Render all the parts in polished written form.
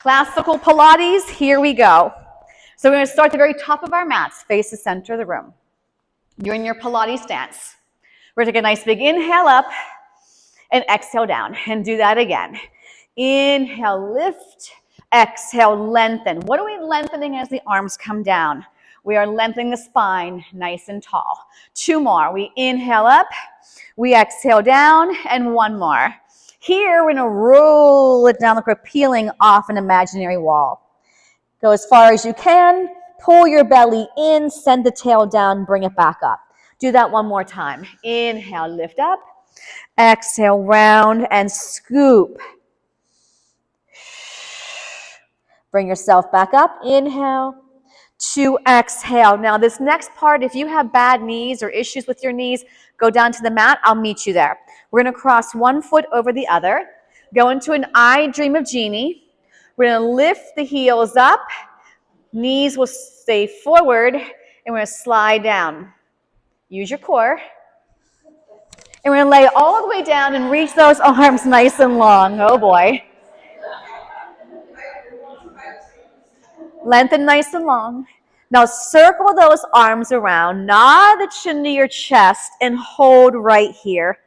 Classical Pilates, here we go. So we're going to start at the very top of our mats, face the center of the room. You're in your Pilates stance. We're going to take a nice big inhale up and exhale down. And do that again. Inhale, lift. Exhale, lengthen. What are we lengthening as the arms come down? We are lengthening the spine nice and tall. 2 more. We inhale up. We exhale down. And 1 more. Here, we're going to roll it down like we're peeling off an imaginary wall. Go as far as you can. Pull your belly in. Send the tail down. Bring it back up. Do that 1 more time. Inhale, lift up. Exhale, round and scoop. Bring yourself back up. Inhale to exhale. Now, this next part, if you have bad knees or issues with your knees, go down to the mat. I'll meet you there. We're going to cross 1 foot over the other. Go into an I dream of genie. We're going to lift the heels up. Knees will stay forward. And we're going to slide down. Use your core. And we're going to lay all the way down and reach those arms nice and long. Oh, boy. Lengthen nice and long. Now circle those arms around. Nod the chin to your chest and hold right here.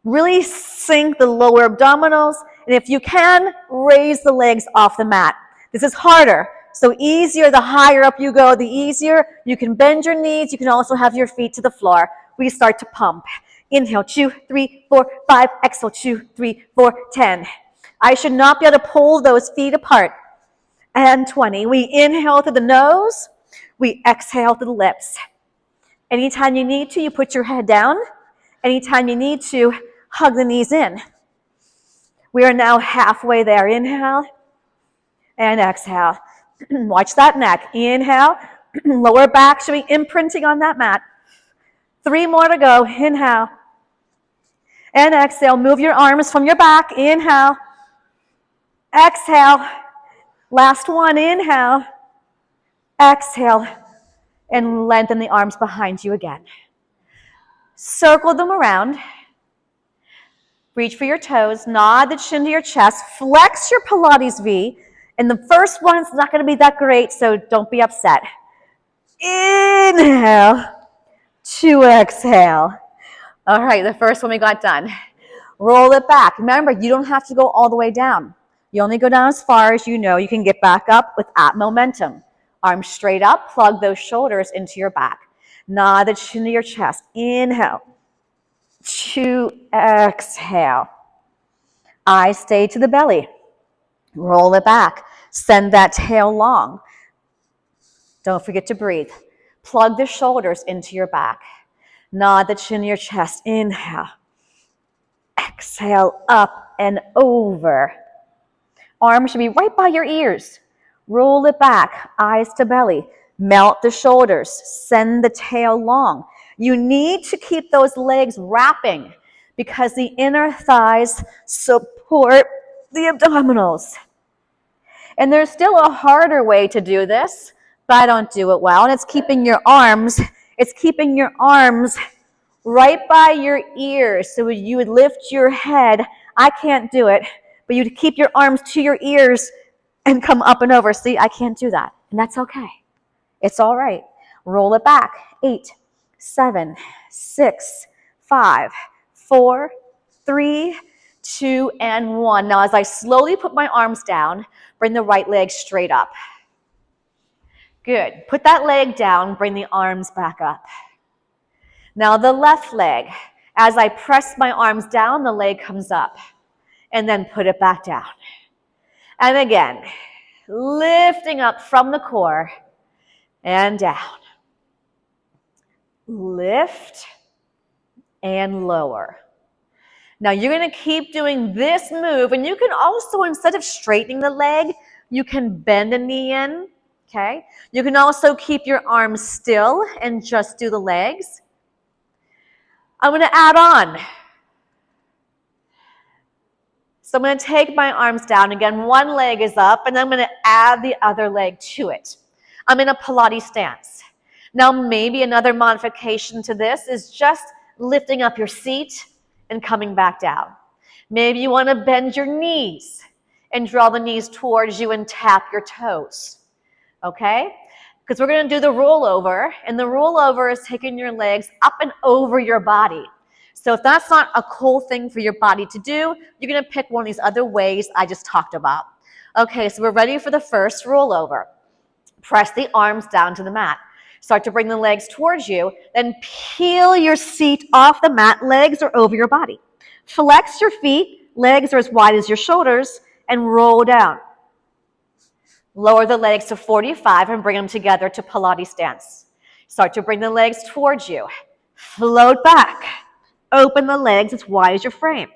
Really sink the lower abdominals. And if you can, raise the legs off the mat. This is harder. So easier, the higher up you go, the easier. You can bend your knees. You can also have your feet to the floor. We start to pump. Inhale, 2, 3, 4, 5. Exhale, 2, 3, 4, 10. I should not be able to pull those feet apart. And 20. We inhale through the nose. We exhale through the lips. Anytime you need to, you put your head down. Anytime you need to, hug the knees in. We are now halfway there. Inhale and exhale. Watch that neck. Inhale. Lower back should be imprinting on that mat. 3 more to go. Inhale and exhale. Move your arms from your back. Inhale. Exhale. Last one. Inhale. Exhale. And lengthen the arms behind you again. Circle them around. Reach for your toes. Nod the chin to your chest. Flex your Pilates V. And the first one's not going to be that great, so don't be upset. Inhale to exhale. All right, the first one we got done. Roll it back. Remember, you don't have to go all the way down. You only go down as far as you know you can get back up with momentum. Arms straight up. Plug those shoulders into your back. Nod the chin to your chest. Inhale to exhale. Eyes stay to the belly. Roll it back. Send that tail long. Don't forget to breathe. Plug the shoulders into your back. Nod the chin to your chest. Inhale. Exhale up and over. Arms should be right by your ears. Roll it back. Eyes to belly. Melt the shoulders. Send the tail long. You need to keep those legs wrapping because the inner thighs support the abdominals. And there's still a harder way to do this, but I don't do it well. And it's keeping your arms right by your ears. So you would lift your head. I can't do it, but you'd keep your arms to your ears and come up and over. See, I can't do that. And that's okay. It's all right. Roll it back. 8, 7, 6, 5, 4, 3, 2, and 1. Now, as I slowly put my arms down, bring the right leg straight up. Good. Put that leg down, bring the arms back up. Now, the left leg. As I press my arms down, the leg comes up. And then put it back down. And again, lifting up from the core and down. Lift and lower. Now you're going to keep doing this move, and you can also, instead of straightening the leg, you can bend the knee in, okay? You can also keep your arms still and just do the legs. I'm going to add on. So I'm going to take my arms down. Again, one leg is up, and I'm going to add the other leg to it. I'm in a Pilates stance. Now, maybe another modification to this is just lifting up your seat and coming back down. Maybe you want to bend your knees and draw the knees towards you and tap your toes, okay? Because we're going to do the rollover, and the rollover is taking your legs up and over your body. So if that's not a cool thing for your body to do, you're going to pick one of these other ways I just talked about. Okay, so we're ready for the first rollover. Press the arms down to the mat. Start to bring the legs towards you, then peel your seat off the mat. Legs are over your body. Flex your feet, legs are as wide as your shoulders, and roll down. Lower the legs to 45 and bring them together to Pilates stance. Start to bring the legs towards you. Float back. Open the legs as wide as your frame.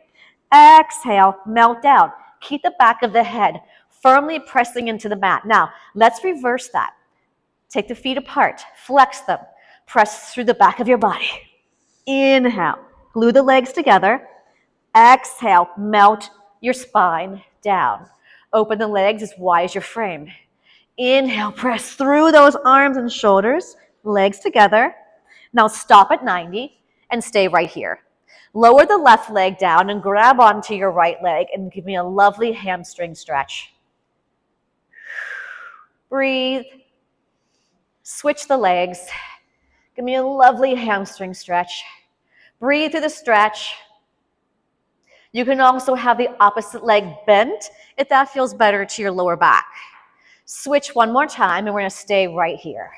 Exhale, melt down. Keep the back of the head firmly pressing into the mat. Now, let's reverse that. Take the feet apart, flex them, press through the back of your body. Inhale, glue the legs together. Exhale, melt your spine down. Open the legs as wide as your frame. Inhale, press through those arms and shoulders, legs together. Now stop at 90 and stay right here. Lower the left leg down and grab onto your right leg and give me a lovely hamstring stretch. Breathe. Switch the legs. Give me a lovely hamstring stretch. Breathe through the stretch. You can also have the opposite leg bent if that feels better to your lower back. Switch one more time and we're going to stay right here.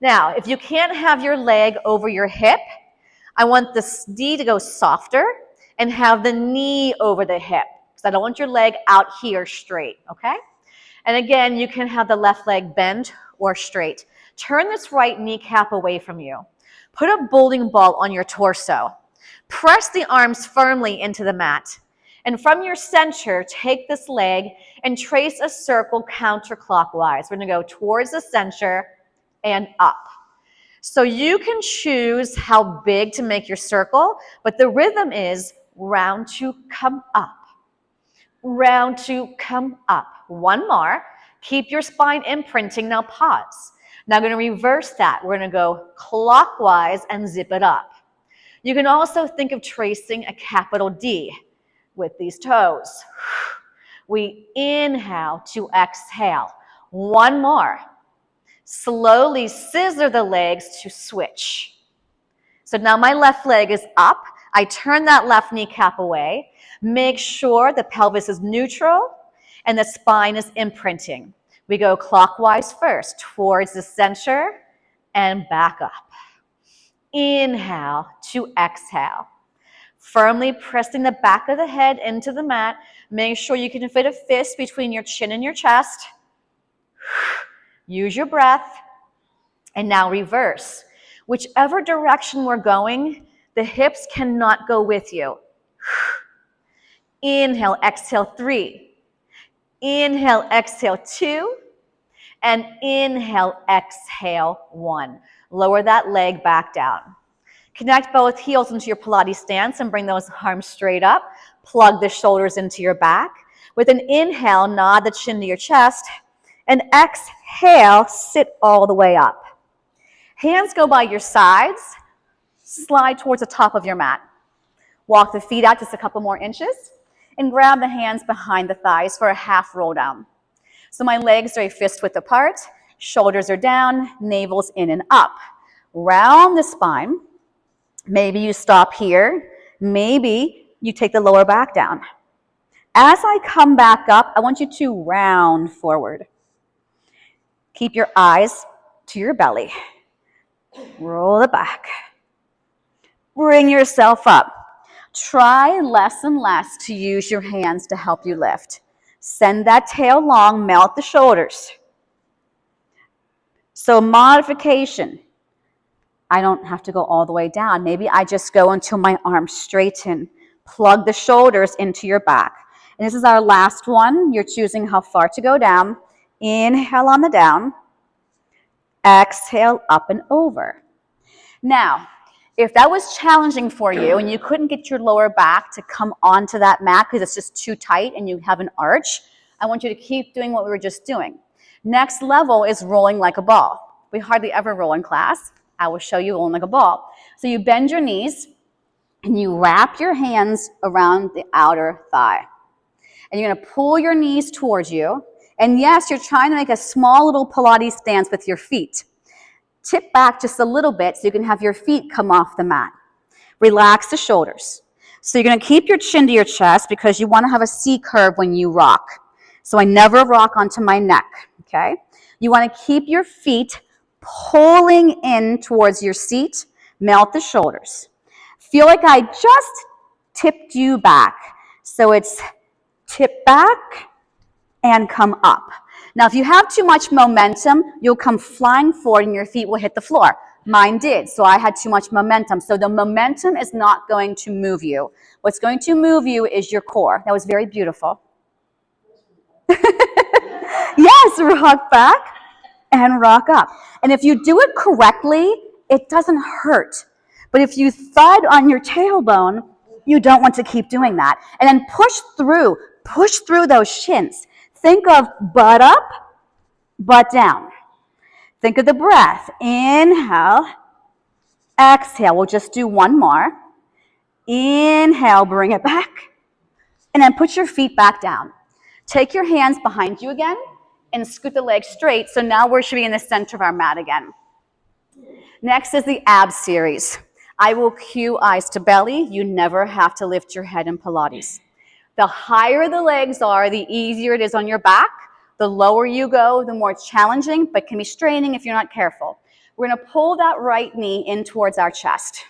Now, if you can't have your leg over your hip, I want the knee to go softer and have the knee over the hip because I don't want your leg out here straight, okay? And again, you can have the left leg bent or straight. Turn this right kneecap away from you. Put a bowling ball on your torso. Press the arms firmly into the mat. And from your center, take this leg and trace a circle counterclockwise. We're going to go towards the center and up. So you can choose how big to make your circle, but the rhythm is round to come up. Round to come up. One more. Keep your spine imprinting. Now pause. Now I'm going to reverse that. We're going to go clockwise and zip it up. You can also think of tracing a capital D with these toes. We inhale to exhale. One more. Slowly scissor the legs to switch. So now my left leg is up. I turn that left kneecap away. Make sure the pelvis is neutral and the spine is imprinting. We go clockwise first, towards the center and back up. Inhale to exhale. Firmly pressing the back of the head into the mat. Make sure you can fit a fist between your chin and your chest. Use your breath. And now reverse. Whichever direction we're going, the hips cannot go with you. Inhale, exhale, 3. Inhale, exhale, 2. And inhale, exhale, 1. Lower that leg back down. Connect both heels into your Pilates stance and bring those arms straight up. Plug the shoulders into your back. With an inhale, nod the chin to your chest. And exhale, sit all the way up. Hands go by your sides. Slide towards the top of your mat. Walk the feet out just a couple more inches. And grab the hands behind the thighs for a half roll down. So my legs are a fist width apart. Shoulders are down. Navel's in and up. Round the spine. Maybe you stop here. Maybe you take the lower back down. As I come back up, I want you to round forward. Keep your eyes to your belly. Roll it back. Bring yourself up. Try less and less to use your hands to help you lift. Send that tail long, melt the shoulders. So modification. I don't have to go all the way down. Maybe I just go until my arms straighten. Plug the shoulders into your back. And this is our last one. You're choosing how far to go down. Inhale on the down. Exhale up and over. Now, if that was challenging for you and you couldn't get your lower back to come onto that mat because it's just too tight and you have an arch, I want you to keep doing what we were just doing. Next level is rolling like a ball. We hardly ever roll in class. I will show you rolling like a ball. So you bend your knees and you wrap your hands around the outer thigh. And you're gonna pull your knees towards you. And yes, you're trying to make a small little Pilates stance with your feet. Tip back just a little bit so you can have your feet come off the mat. Relax the shoulders. So you're gonna keep your chin to your chest because you wanna have a C curve when you rock. So I never rock onto my neck, okay? You wanna keep your feet pulling in towards your seat, melt the shoulders. Feel like I just tipped you back. So it's tip back and come up. Now, if you have too much momentum, you'll come flying forward and your feet will hit the floor. Mine did, so I had too much momentum. So the momentum is not going to move you. What's going to move you is your core. That was very beautiful. Yes, rock back and rock up. And if you do it correctly, it doesn't hurt. But if you thud on your tailbone, you don't want to keep doing that. And then push through those shins. Think of butt up, butt down. Think of the breath. Inhale, exhale. We'll just do one more. Inhale, bring it back. And then put your feet back down. Take your hands behind you again and scoot the legs straight. So now we should be in the center of our mat again. Next is the abs series. I will cue eyes to belly. You never have to lift your head in Pilates. The higher the legs are, the easier it is on your back. The lower you go, the more challenging, but can be straining if you're not careful. We're gonna pull that right knee in towards our chest.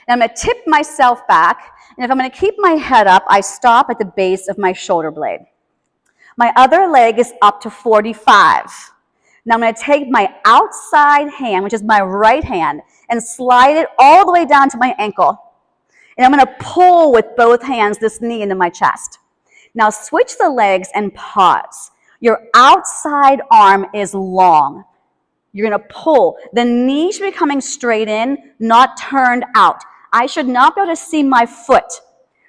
And I'm gonna tip myself back, and if I'm gonna keep my head up, I stop at the base of my shoulder blade. My other leg is up to 45. Now I'm gonna take my outside hand, which is my right hand, and slide it all the way down to my ankle. And I'm gonna pull with both hands this knee into my chest. Now switch the legs and pause. Your outside arm is long. You're gonna pull. The knee should be coming straight in, not turned out. I should not be able to see my foot.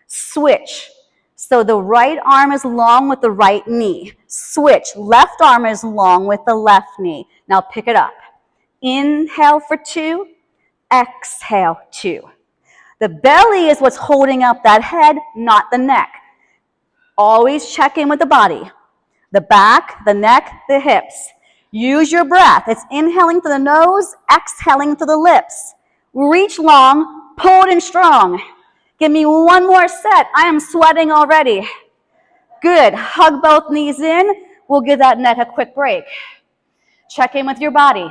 Switch. So the right arm is long with the right knee. Switch. Left arm is long with the left knee. Now pick it up. Inhale for 2. Exhale 2. The belly is what's holding up that head, not the neck. Always check in with the body. The back, the neck, the hips. Use your breath. It's inhaling through the nose, exhaling through the lips. Reach long, pull it in strong. Give me one more set. I am sweating already. Good. Hug both knees in. We'll give that neck a quick break. Check in with your body.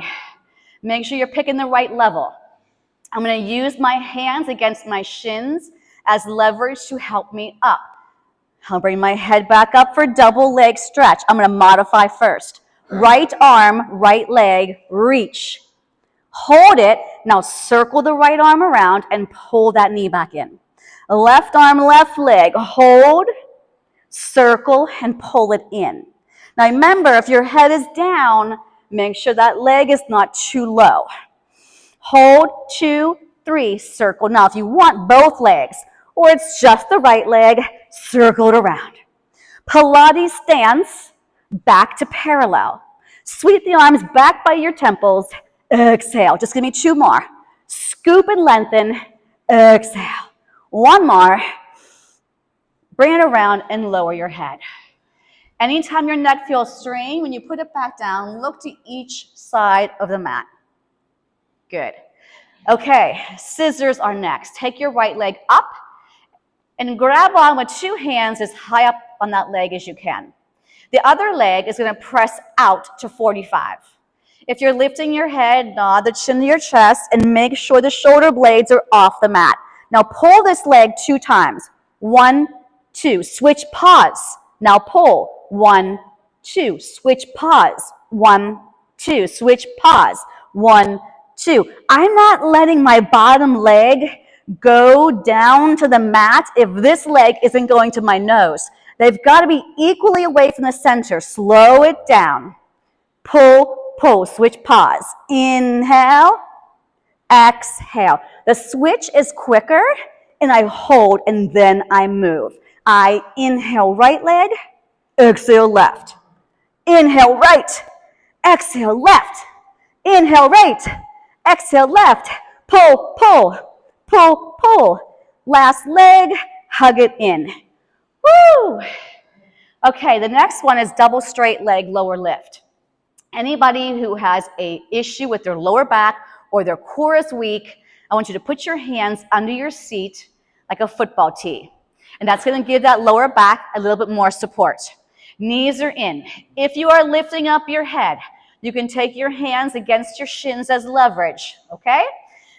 Make sure you're picking the right level. I'm going to use my hands against my shins as leverage to help me up. I'll bring my head back up for double leg stretch. I'm going to modify first. Right arm, right leg, reach. Hold it. Now circle the right arm around and pull that knee back in. Left arm, left leg. Hold, circle, and pull it in. Now remember, if your head is down, make sure that leg is not too low. Hold, 2, 3, circle. Now if you want both legs, or it's just the right leg, circle it around. Pilates stance, back to parallel. Sweep the arms back by your temples. Exhale. Just give me 2 more. Scoop and lengthen. Exhale. 1 more. Bring it around and lower your head. Anytime your neck feels strained, when you put it back down, look to each side of the mat. Good. Okay, scissors are next. Take your right leg up and grab on with 2 hands as high up on that leg as you can. The other leg is going to press out to 45. If you're lifting your head, nod the chin to your chest and make sure the shoulder blades are off the mat. Now pull this leg 2 times. 1, 2. Switch, pause. Now pull. 1, 2. Switch, pause. 1, 2. Switch, pause. 1, 2. I'm not letting my bottom leg go down to the mat if this leg isn't going to my nose. They've got to be equally away from the center. Slow it down. Pull, pull, switch, pause. Inhale, exhale. The switch is quicker, and I hold, and then I move. I inhale right leg, exhale left. Inhale right, exhale left. Inhale right, exhale left. Pull, pull, pull, pull. Last leg, hug it in. Woo! Okay, the next one is double straight leg lower lift. Anybody who has an issue with their lower back or their core is weak, I want you to put your hands under your seat like a football tee. And that's going to give that lower back a little bit more support. Knees are in. If you are lifting up your head, you can take your hands against your shins as leverage, okay?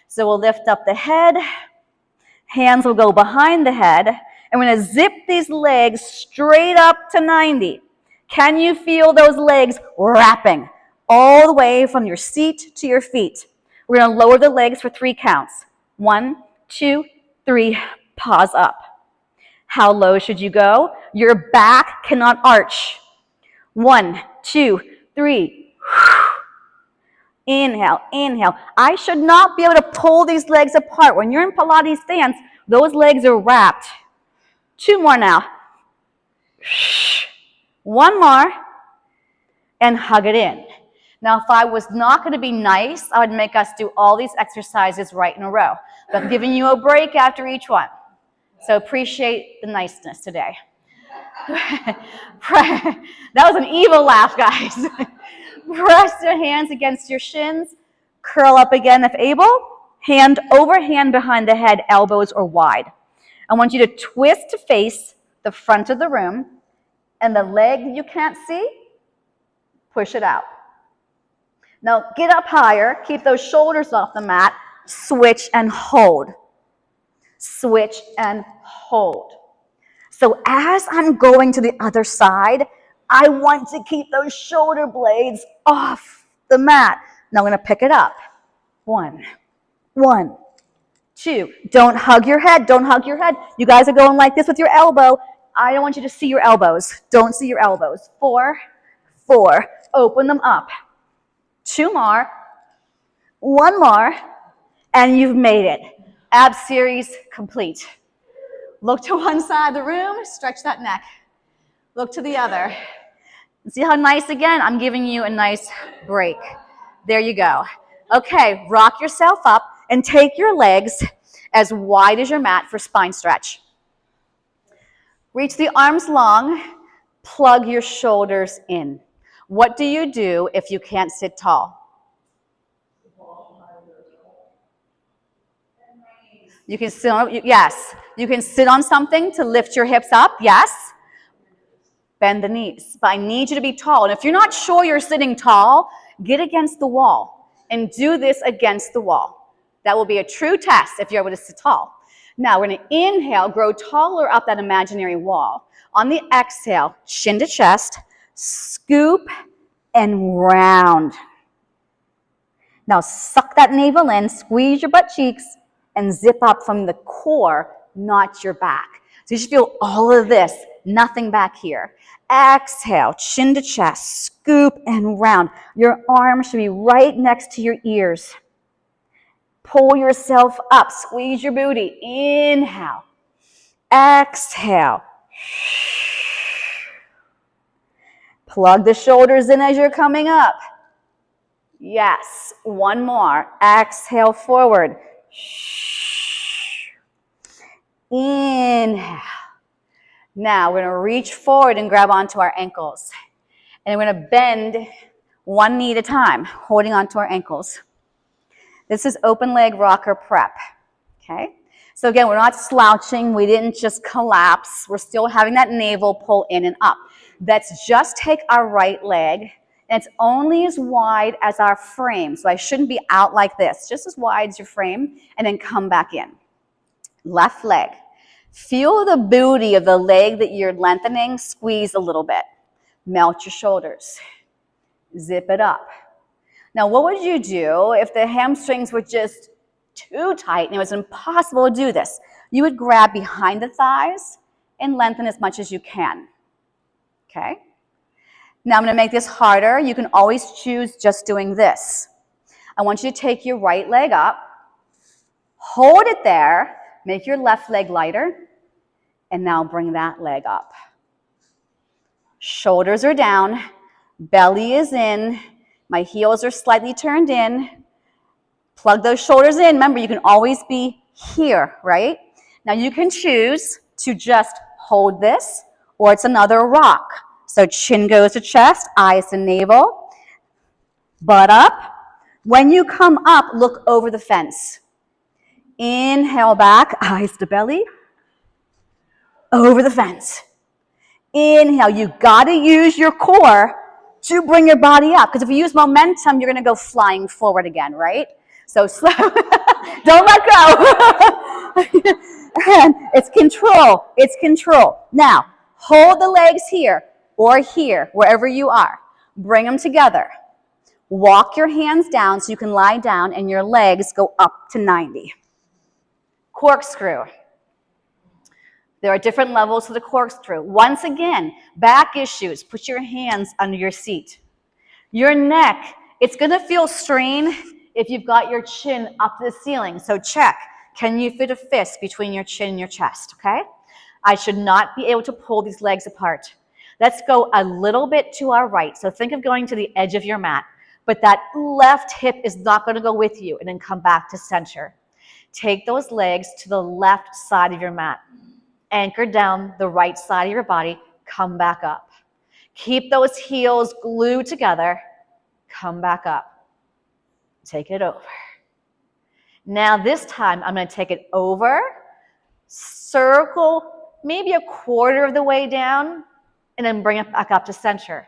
So we'll lift up the head. Hands will go behind the head. And we're going to zip these legs straight up to 90. Can you feel those legs wrapping all the way from your seat to your feet? We're going to lower the legs for 3 counts. 1, 2, 3, pause up. How low should you go? Your back cannot arch. 1, 2, 3. Inhale, inhale. I should not be able to pull these legs apart. When you're in Pilates stance, those legs are wrapped. 2 more now. 1 more. And hug it in. Now, if I was not going to be nice, I would make us do all these exercises right in a row. But I'm giving you a break after each one. So appreciate the niceness today. That was an evil laugh, guys. Press your hands against your shins. Curl up again if able. Hand over hand behind the head, elbows are wide. I want you to twist to face the front of the room. And the leg you can't see, push it out. Now get up higher. Keep those shoulders off the mat. Switch and hold. Switch and hold. So as I'm going to the other side, I want to keep those shoulder blades off the mat. Now I'm going to pick it up. 1, 2. Don't hug your head. Don't hug your head. You guys are going like this with your elbow. I don't want you to see your elbows. Don't see your elbows. 4. Open them up. 2 more. 1 more. And you've made it. Ab series complete. Look to one side of the room, stretch that neck. Look to the other. See how nice again? I'm giving you a nice break. There you go. Okay, rock yourself up and take your legs as wide as your mat for spine stretch. Reach the arms long, plug your shoulders in. What do you do if you can't sit tall? You can sit on, yes. You can sit on something to lift your hips up, yes. Bend the knees. But I need you to be tall. And if you're not sure you're sitting tall, get against the wall and do this against the wall. That will be a true test if you're able to sit tall. Now we're going to inhale, grow taller up that imaginary wall. On the exhale, chin to chest, scoop and round. Now suck that navel in, squeeze your butt cheeks, and zip up from the core, not your back. So you should feel all of this, nothing back here. Exhale, chin to chest, scoop and round. Your arms should be right next to your ears. Pull yourself up, squeeze your booty. Inhale. Exhale. Plug the shoulders in as you're coming up. Yes, 1 more. Exhale forward. Inhale. Now we're going to reach forward and grab onto our ankles. And we're going to bend 1 knee at a time, holding onto our ankles. This is open leg rocker prep. Okay? So again, we're not slouching. We didn't just collapse. We're still having that navel pull in and up. Let's just take our right leg. And it's only as wide as our frame. So I shouldn't be out like this. Just as wide as your frame. And then come back in. Left leg. Feel the booty of the leg that you're lengthening. Squeeze a little bit. Melt your shoulders. Zip it up. Now, what would you do if the hamstrings were just too tight and it was impossible to do this? You would grab behind the thighs and lengthen as much as you can. Okay? Now I'm going to make this harder. You can always choose just doing this. I want you to take your right leg up, hold it there, make your left leg lighter, and now bring that leg up. Shoulders are down, belly is in, my heels are slightly turned in. Plug those shoulders in. Remember, you can always be here, right? Now you can choose to just hold this, or it's another rock. So chin goes to chest, eyes to navel, butt up. When you come up, look over the fence. Inhale back, eyes to belly, over the fence. Inhale, you gotta use your core to bring your body up, because if you use momentum, you're gonna go flying forward again, right? So slow, don't let go. And it's control, it's control. Now, hold the legs here or here, wherever you are. Bring them together. Walk your hands down so you can lie down and your legs go up to 90. Corkscrew. There are different levels to the corkscrew. Once again, back issues, put your hands under your seat. Your neck, it's gonna feel strained if you've got your chin up to the ceiling. So check, can you fit a fist between your chin and your chest, okay? I should not be able to pull these legs apart. Let's go a little bit to our right. So think of going to the edge of your mat, but that left hip is not gonna go with you, and then come back to center. Take those legs to the left side of your mat. Anchor down the right side of your body, come back up. Keep those heels glued together, come back up. Take it over. Now this time, I'm gonna take it over, circle maybe a quarter of the way down, and then bring it back up to center.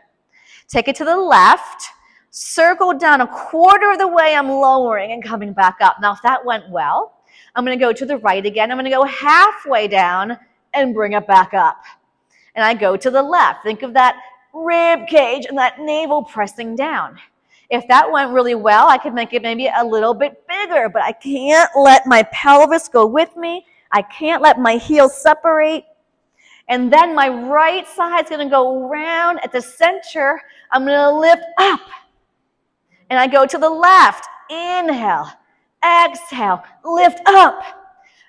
Take it to the left, circle down a quarter of the way, I'm lowering and coming back up. Now if that went well, I'm gonna go to the right again. I'm gonna go halfway down and bring it back up. And I go to the left. Think of that rib cage and that navel pressing down. If that went really well, I could make it maybe a little bit bigger, but I can't let my pelvis go with me. I can't let my heels separate. And then my right side's gonna go around at the center. I'm gonna lift up. And I go to the left. Inhale, exhale, lift up.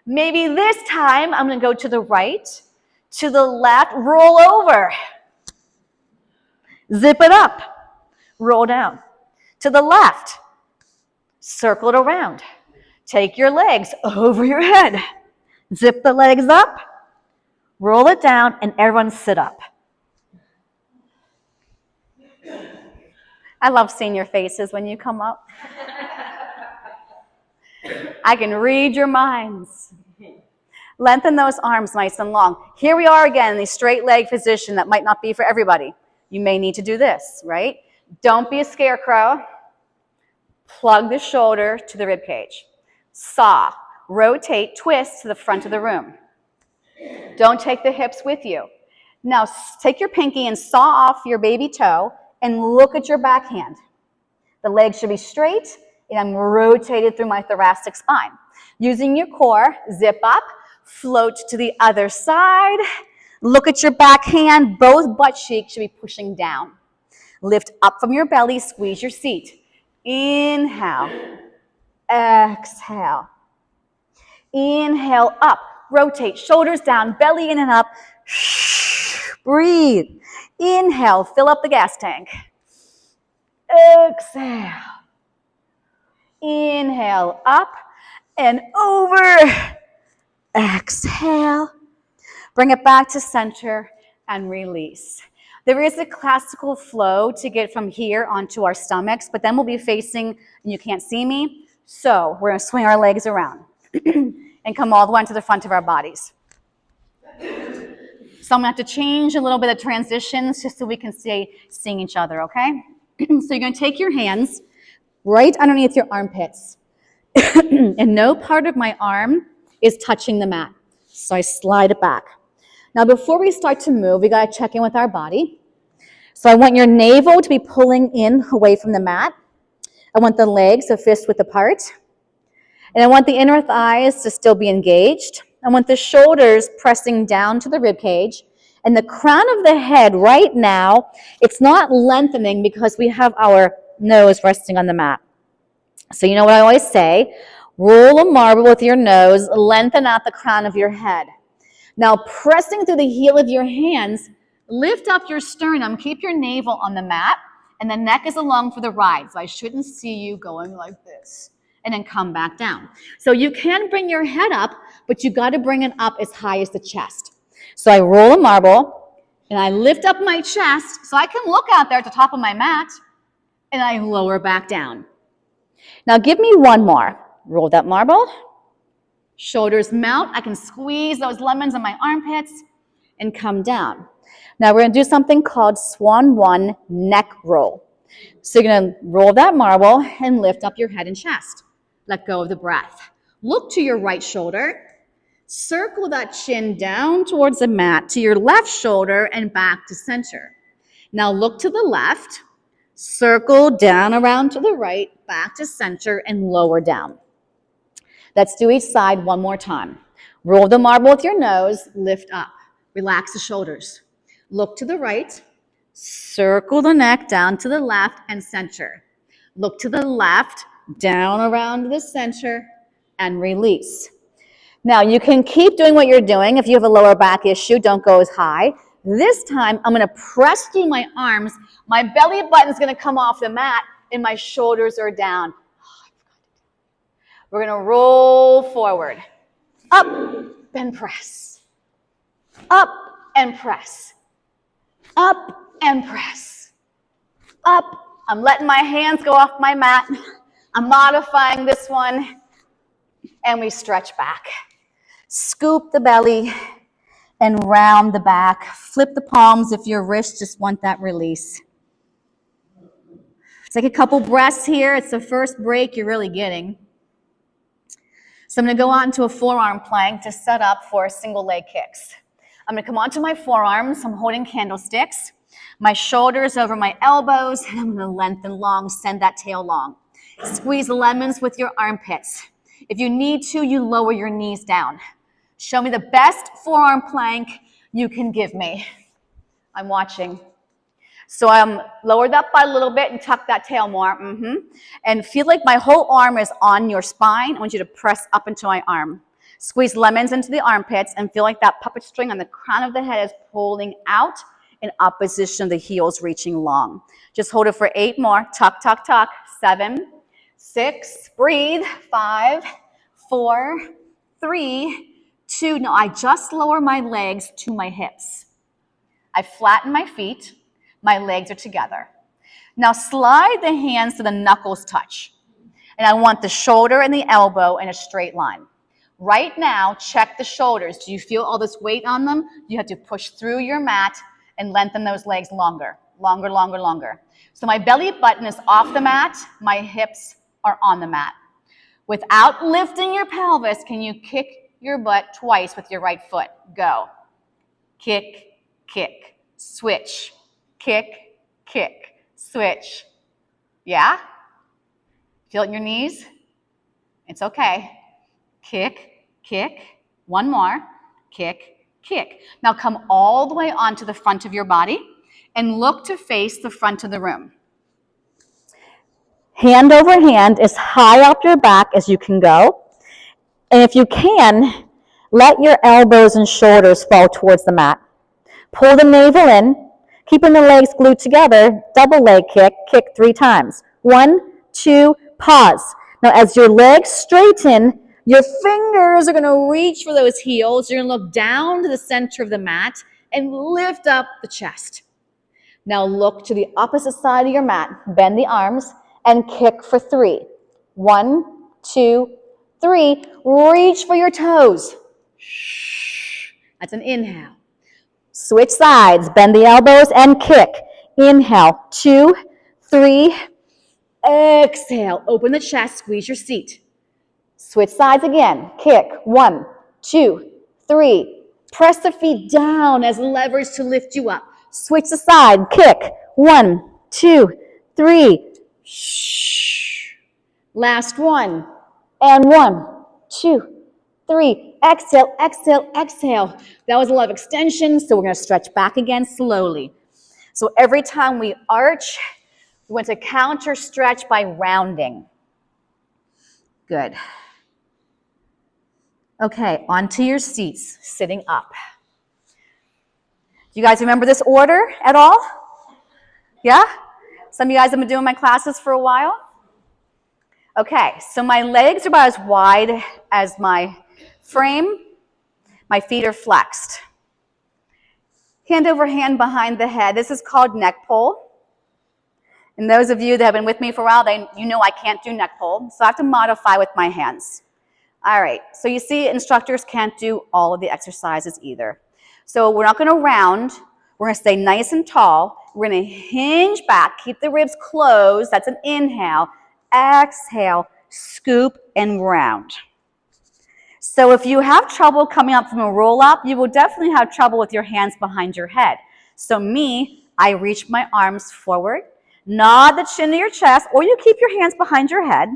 Maybe this time I'm gonna go to the right, to the left, roll over. Zip it up, roll down. To the left, circle it around. Take your legs over your head. Zip the legs up, roll it down, and everyone sit up. I love seeing your faces when you come up. I can read your minds. Lengthen those arms nice and long. Here we are again in the straight leg position that might not be for everybody. You may need to do this, right? Don't be a scarecrow. Plug the shoulder to the rib cage. Saw, rotate, twist to the front of the room. Don't take the hips with you. Now take your pinky and saw off your baby toe and look at your backhand. The legs should be straight, and I'm rotated through my thoracic spine. Using your core, zip up, float to the other side. Look at your backhand. Both butt cheeks should be pushing down. Lift up from your belly, squeeze your seat. Inhale, exhale. Inhale, up, rotate, shoulders down, belly in and up. Breathe. Inhale, fill up the gas tank. Exhale. Inhale, up and over. Exhale. Bring it back to center and release. There is a classical flow to get from here onto our stomachs, but then we'll be facing, and you can't see me, so we're gonna swing our legs around and come all the way to the front of our bodies. So I'm gonna have to change a little bit of transitions just so we can stay seeing each other, okay? So you're gonna take your hands right underneath your armpits. And no part of my arm is touching the mat. So I slide it back. Now before we start to move, we gotta check in with our body. So I want your navel to be pulling in away from the mat. I want the legs a fist width apart. And I want the inner thighs to still be engaged. I want the shoulders pressing down to the rib cage. And the crown of the head right now, it's not lengthening because we have our nose resting on the mat. So you know what I always say, roll a marble with your nose, lengthen out the crown of your head. Now pressing through the heel of your hands, lift up your sternum, keep your navel on the mat, and the neck is along for the ride. So I shouldn't see you going like this, and then come back down. So you can bring your head up, but you gotta bring it up as high as the chest. So I roll a marble, And I lift up my chest so I can look out there at the top of my mat, and I lower back down. Now give me one more. Roll that marble. Shoulders mount. I can squeeze those lemons in my armpits and come down. Now we're going to do something called Swan 1 neck roll. So you're going to roll that marble and lift up your head and chest. Let go of the breath. Look to your right shoulder. Circle that chin down towards the mat to your left shoulder and back to center. Now look to the left. Circle down around to the right, back to center, and lower down. Let's do each side one more time. Roll the marble with your nose, lift up. Relax the shoulders. Look to the right, circle the neck down to the left and center. Look to the left, down around to the center, and release. Now you can keep doing what you're doing. If you have a lower back issue, don't go as high. This time, I'm going to press through my arms. My belly button is going to come off the mat, and my shoulders are down. We're going to roll forward. Up and press. Up and press. Up and press. Up. I'm letting my hands go off my mat. I'm modifying this one. And we stretch back. Scoop the belly and round the back. Flip the palms if your wrists just want that release. Take a couple breaths here. It's the first break you're really getting. So I'm going to go on to a forearm plank to set up for single leg kicks. I'm going to come onto my forearms. I'm holding candlesticks. My shoulders over my elbows, and I'm going to lengthen long, send that tail long. Squeeze the lemons with your armpits. If you need to, you lower your knees down. Show me the best forearm plank you can give me. I'm watching. So I'm lowered that butt a little bit and tuck that tail more. And feel like my whole arm is on your spine. I want you to press up into my arm. Squeeze lemons into the armpits and feel like that puppet string on the crown of the head is pulling out in opposition of the heels reaching long. Just hold it for 8 more. Tuck, tuck, tuck. 7, 6, breathe. 5, 4, 3, 2. No, I just lower my legs to my hips. I flatten my feet. My legs are together. Now slide the hands so the knuckles touch. And I want the shoulder and the elbow in a straight line. Right now, check the shoulders. Do you feel all this weight on them? You have to push through your mat and lengthen those legs longer. Longer, longer, longer. So my belly button is off the mat. My hips are on the mat. Without lifting your pelvis, can you kick your butt twice with your right foot? Go. Kick, kick, switch. Kick, kick, switch. Yeah? Feel it in your knees? It's okay. Kick, kick. One more. Kick, kick. Now come all the way onto the front of your body and look to face the front of the room. Hand over hand as high up your back as you can go. And if you can, let your elbows and shoulders fall towards the mat. Pull the navel in. Keeping the legs glued together, double leg kick, kick 3 times. 1, 2, pause. Now as your legs straighten, your fingers are going to reach for those heels. You're going to look down to the center of the mat and lift up the chest. Now look to the opposite side of your mat. Bend the arms and kick for 3. 1, 2, 3. Reach for your toes. That's an inhale. Switch sides, bend the elbows and kick. Inhale, 2, 3. Exhale, open the chest, squeeze your seat. Switch sides again, kick. 1, 2, 3. Press the feet down as levers to lift you up. Switch the side, kick. 1, 2, 3. Shh. Last one. And 1, 2, 3. Exhale, exhale, exhale. That was a lot of extension, so we're going to stretch back again slowly. So every time we arch, we want to counter stretch by rounding. Good. Okay, onto your seats, sitting up. Do you guys remember this order at all? Yeah? Some of you guys have been doing my classes for a while? Okay, so my legs are about as wide as my frame. My feet are flexed. Hand over hand behind the head. This is called neck pull. And those of you that have been with me for a while, you know I can't do neck pull, so I have to modify with my hands. All right, so you see instructors can't do all of the exercises either. So we're not gonna round, we're gonna stay nice and tall. We're gonna hinge back, keep the ribs closed, that's an inhale. Exhale, scoop and round. So if you have trouble coming up from a roll up, you will definitely have trouble with your hands behind your head. So I reach my arms forward, nod the chin to your chest, or you keep your hands behind your head.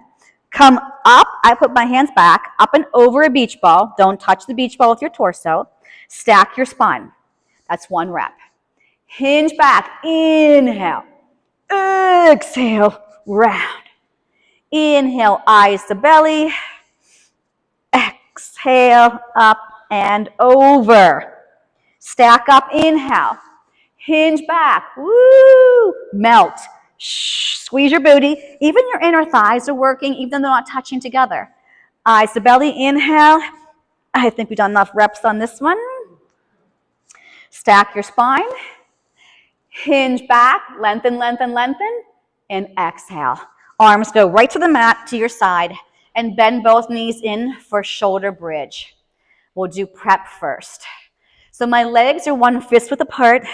Come up, I put my hands back, up and over a beach ball. Don't touch the beach ball with your torso. Stack your spine. That's 1 rep. Hinge back, inhale. Exhale, round. Inhale, eyes to belly. Exhale, up and over. Stack up, inhale. Hinge back, woo, melt. Shh, squeeze your booty. Even your inner thighs are working, even though they're not touching together. Eyes to belly, inhale. I think we've done enough reps on this one. Stack your spine. Hinge back, lengthen, lengthen, lengthen, and exhale. Arms go right to the mat, to your side, and bend both knees in for shoulder bridge. We'll do prep first. So my legs are 1 fist width apart.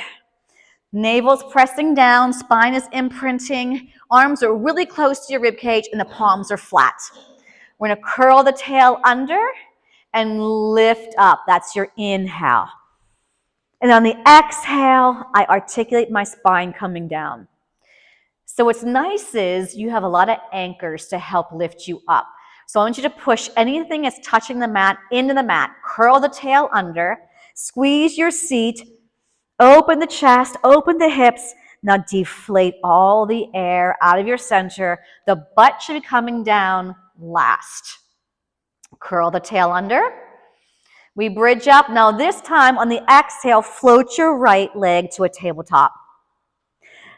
Navel's pressing down, spine is imprinting, arms are really close to your rib cage, and the palms are flat. We're gonna curl the tail under and lift up. That's your inhale. And on the exhale, I articulate my spine coming down. So what's nice is you have a lot of anchors to help lift you up. So I want you to push anything that's touching the mat into the mat. Curl the tail under, squeeze your seat, open the chest, open the hips. Now deflate all the air out of your center. The butt should be coming down last. Curl the tail under. We bridge up. Now this time on the exhale, float your right leg to a tabletop.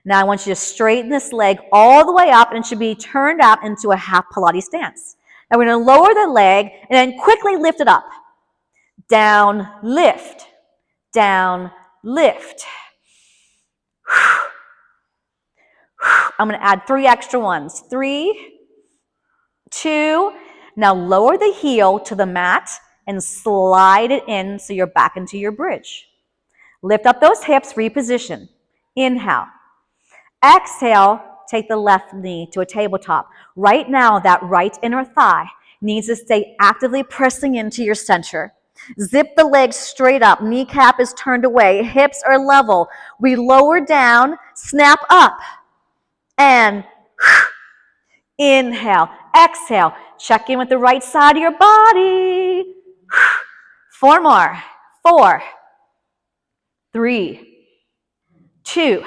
Now I want you to straighten this leg all the way up, and it should be turned out into a half Pilates stance. Now we're going to lower the leg and then quickly lift it up. Down, lift. Down, lift. I'm going to add 3 extra ones. 3, 2. Now lower the heel to the mat and slide it in so you're back into your bridge. Lift up those hips, reposition. Inhale. Exhale, take the left knee to a tabletop. Right now, that right inner thigh needs to stay actively pressing into your center. Zip the legs straight up. Kneecap is turned away. Hips are level. We lower down, snap up, and inhale. Exhale. Check in with the right side of your body. 4 more. 4, 3, 2.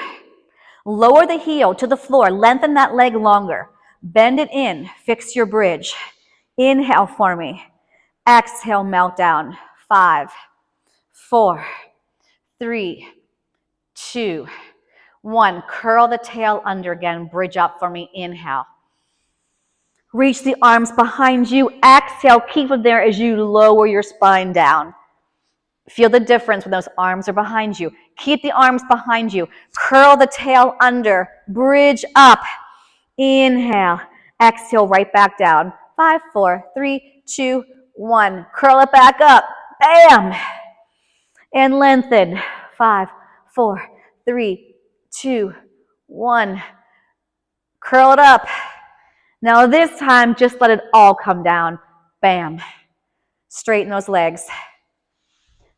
Lower the heel to the floor. Lengthen that leg longer. Bend it in. Fix your bridge. Inhale for me. Exhale, melt down. 5, 4, 3, 2, 1. Curl the tail under again. Bridge up for me. Inhale. Reach the arms behind you. Exhale. Keep them there as you lower your spine down. Feel the difference when those arms are behind you. Keep the arms behind you. Curl the tail under. Bridge up. Inhale. Exhale, right back down. 5, 4, 3, 2, 1. Curl it back up. Bam! And lengthen. 5, 4, 3, 2, 1. Curl it up. Now this time, just let it all come down. Bam. Straighten those legs.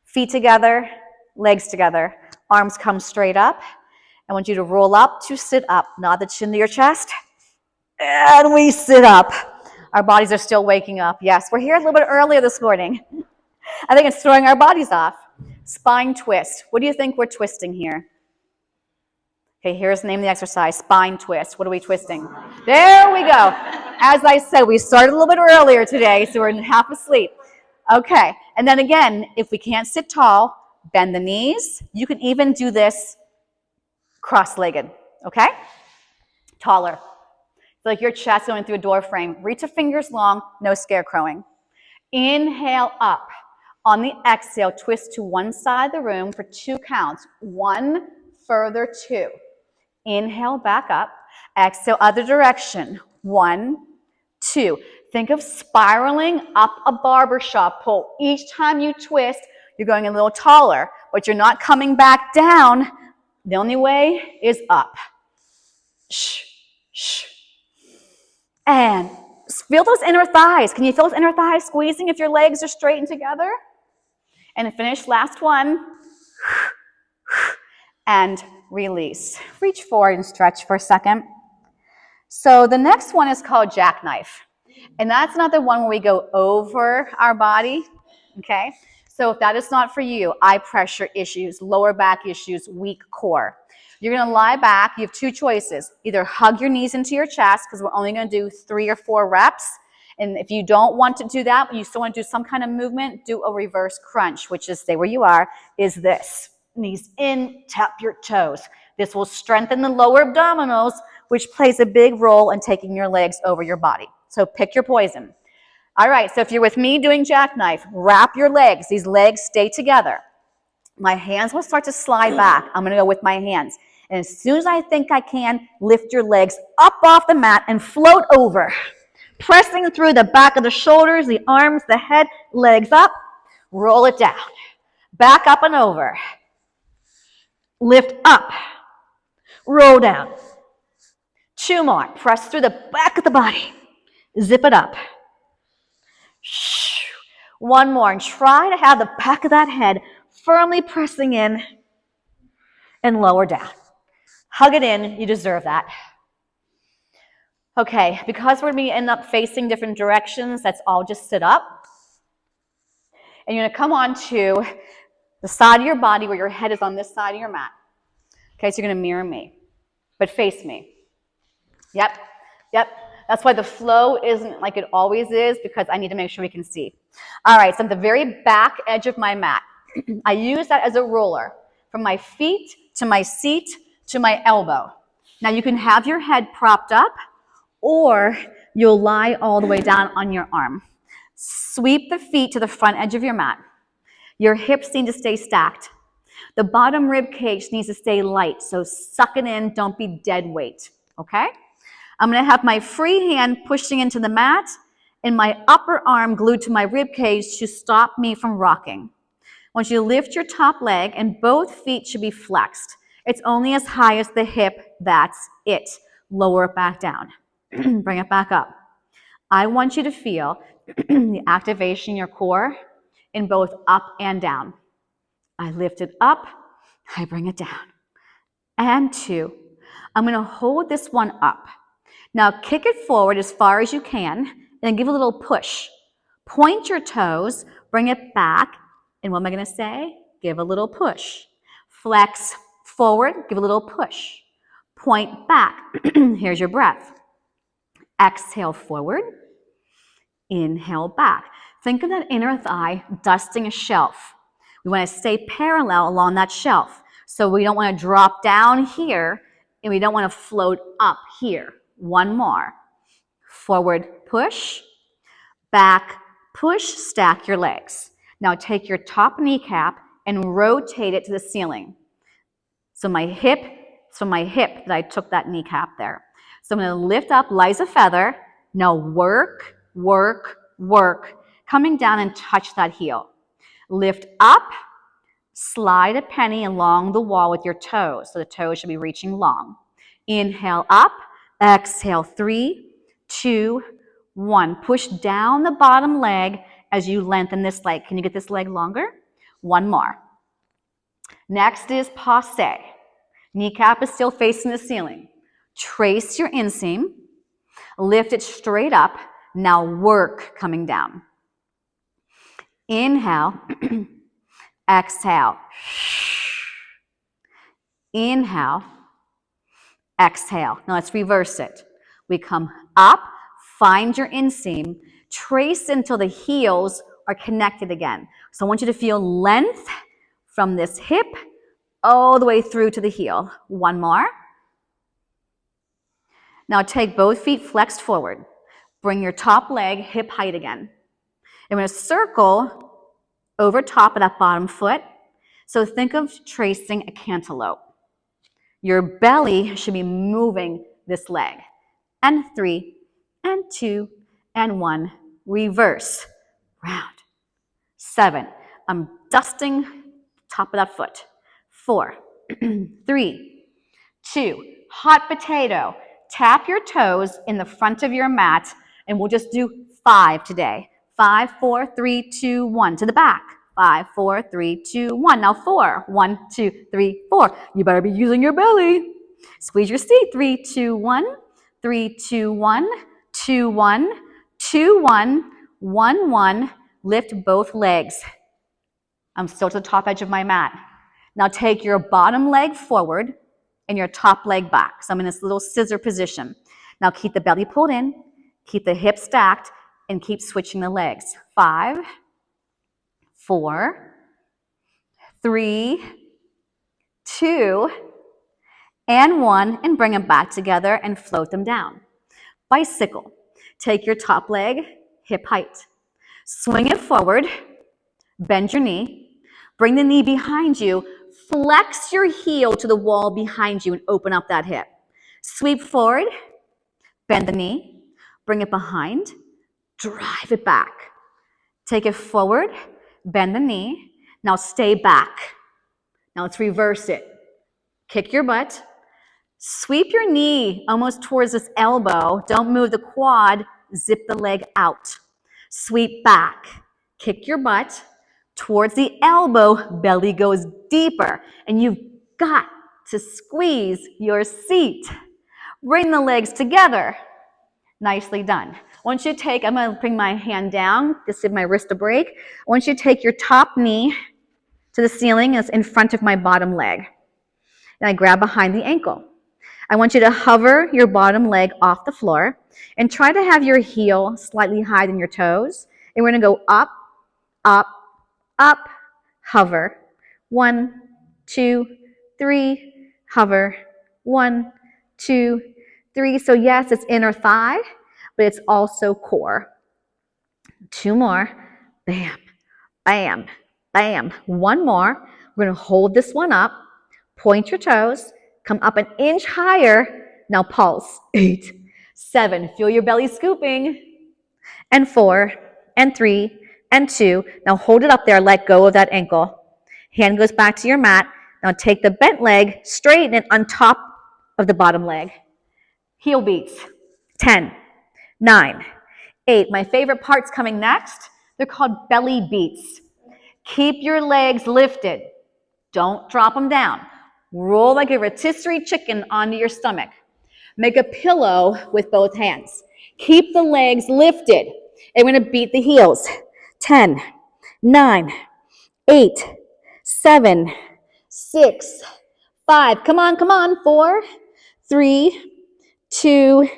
Feet together, legs together. Arms come straight up. I want you to roll up to sit up. Nod the chin to your chest. And we sit up. Our bodies are still waking up. Yes, we're here a little bit earlier this morning. I think it's throwing our bodies off. Spine twist. What do you think we're twisting here? Okay, here's the name of the exercise, spine twist. What are we twisting? There we go. As I said, we started a little bit earlier today, so we're half asleep. Okay, and then again, if we can't sit tall, bend the knees. You can even do this cross-legged, okay? Taller. Feel like your chest going through a door frame. Reach the fingers long, no scarecrowing. Inhale up. On the exhale, twist to one side of the room for 2 counts. 1, further 2. Inhale, back up. Exhale, other direction. 1, 2. Think of spiraling up a barbershop pole. Each time you twist, you're going a little taller, but you're not coming back down. The only way is up. Shh, shh. And feel those inner thighs. Can you feel those inner thighs squeezing if your legs are straightened together? And finish, last one. And release. Reach forward and stretch for a second. So the next one is called jackknife. And that's not the one where we go over our body, okay? So if that is not for you, eye pressure issues, lower back issues, weak core, you're going to lie back. You have 2 choices. Either hug your knees into your chest, because we're only going to do 3 or 4 reps. And if you don't want to do that, but you still want to do some kind of movement, do a reverse crunch, which is, stay where you are, is this. Knees in, tap your toes. This will strengthen the lower abdominals, which plays a big role in taking your legs over your body. So pick your poison. All right, so if you're with me doing jackknife, wrap your legs. These legs stay together. My hands will start to slide back. I'm going to go with my hands. And as soon as I think I can, lift your legs up off the mat and float over. Pressing through the back of the shoulders, the arms, the head, legs up. Roll it down. Back up and over. Lift up. Roll down. 2 more. Press through the back of the body. Zip it up. 1 more. And try to have the back of that head firmly pressing in and lower down. Hug it in. You deserve that. Okay, because we're going to end up facing different directions, let's all just sit up. And you're going to come on to the side of your body where your head is on this side of your mat. Okay, so you're going to mirror me, but face me. Yep, yep. That's why the flow isn't like it always is, because I need to make sure we can see. All right, so I'm at the very back edge of my mat. I use that as a roller from my feet to my seat to my elbow. Now you can have your head propped up, or you'll lie all the way down on your arm. Sweep the feet to the front edge of your mat. Your hips need to stay stacked. The bottom rib cage needs to stay light, so suck it in, don't be dead weight, okay? I'm going to have my free hand pushing into the mat and my upper arm glued to my rib cage to stop me from rocking. I want you to lift your top leg and both feet should be flexed. It's only as high as the hip, that's it. Lower it back down. Bring it back up. I want you to feel the activation in your core in both up and down. I lift it up, I bring it down. And 2. I'm going to hold this one up. Now kick it forward as far as you can and give a little push. Point your toes, bring it back, and what am I going to say? Give a little push. Flex forward, give a little push. Point back. Here's your breath. Exhale forward. Inhale back. Think of that inner thigh dusting a shelf. We want to stay parallel along that shelf. So we don't want to drop down here, and we don't want to float up here. 1 more. Forward push. Back push. Stack your legs. Now take your top kneecap and rotate it to the ceiling. So my hip that I took that kneecap there. So I'm going to lift up light as a feather. Now work, work, work. Coming down and touch that heel. Lift up, slide a penny along the wall with your toes. So the toes should be reaching long. Inhale up, exhale 3, 2, 1. Push down the bottom leg as you lengthen this leg. Can you get this leg longer? 1 more. Next is passe. Kneecap is still facing the ceiling. Trace your inseam. Lift it straight up. Now work coming down. Inhale. Exhale. Inhale. Exhale. Now let's reverse it. We come up, find your inseam, trace until the heels are connected again. So I want you to feel length from this hip all the way through to the heel. 1 more. Now take both feet flexed forward. Bring your top leg hip height again. And we're going to circle over top of that bottom foot. So think of tracing a cantaloupe. Your belly should be moving this leg. And 3, and 2, and 1. Reverse. Round. 7. I'm dusting top of that foot. 4, 3, 2. Hot potato. Tap your toes in the front of your mat, and we'll just do 5 today. 5, 4, 3, 2, 1. To the back. 5, 4, 3, 2, 1. Now 4. 1, 2, 3, 4. You better be using your belly. Squeeze your seat. 3, 2, 1. 3, 2, 1. 2, 1. 2, 1. 1, 1. Lift both legs. I'm still to the top edge of my mat. Now take your bottom leg forward and your top leg back. So I'm in this little scissor position. Now keep the belly pulled in, keep the hips stacked, and keep switching the legs. 5, 4, 3, 2, and 1, and bring them back together and float them down. Bicycle. Take your top leg, hip height. Swing it forward, bend your knee, bring the knee behind you, flex your heel to the wall behind you and open up that hip. Sweep forward, bend the knee, bring it behind, drive it back. Take it forward, bend the knee, now stay back. Now let's reverse it. Kick your butt, sweep your knee almost towards this elbow, don't move the quad, zip the leg out. Sweep back, kick your butt towards the elbow, belly goes deeper, and you've got to squeeze your seat. Bring the legs together. Nicely done. Once you take, I'm going to bring my hand down, just give my wrist a break. Once you take your top knee to the ceiling, it's in front of my bottom leg. And I grab behind the ankle. I want you to hover your bottom leg off the floor and try to have your heel slightly higher than your toes. And we're going to go up, up, up, hover. 1, 2, 3, hover. 1, 2, 3. So yes, it's inner thigh, but it's also core. 2 more. Bam, bam, bam. 1 more. We're going to hold this one up. Point your toes. Come up an inch higher. Now pulse. 8, 7. Feel your belly scooping. And 4, and 3, and 2. Now hold it up there. Let go of that ankle. Hand goes back to your mat. Now take the bent leg, straighten it on top of the bottom leg. Heel beats. 10, 9, 8. My favorite part's coming next. They're called belly beats. Keep your legs lifted. Don't drop them down. Roll like a rotisserie chicken onto your stomach. Make a pillow with both hands. Keep the legs lifted. And we're going to beat the heels. 10, 9, 8, 7, 6, 5. Come on, come on. 4, 3, 2,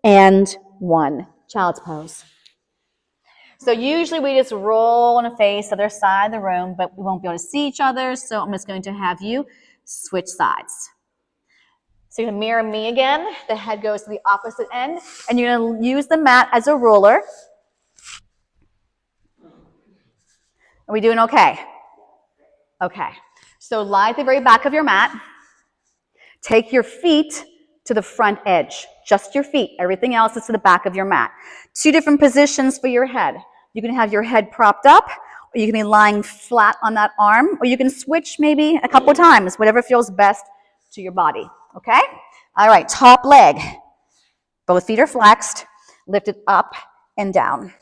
and 1. Child's pose. So usually we just roll on a face to the other side of the room, but we won't be able to see each other, so I'm just going to have you switch sides. So you're going to mirror me again. The head goes to the opposite end, and you're going to use the mat as a ruler. Are we doing okay? Okay. So lie at the very back of your mat. Take your feet to the front edge. Just your feet. Everything else is to the back of your mat. 2 different positions for your head. You can have your head propped up, or you can be lying flat on that arm, or you can switch maybe a couple times, whatever feels best to your body. Okay? All right, top leg. Both feet are flexed. Lift it up and down.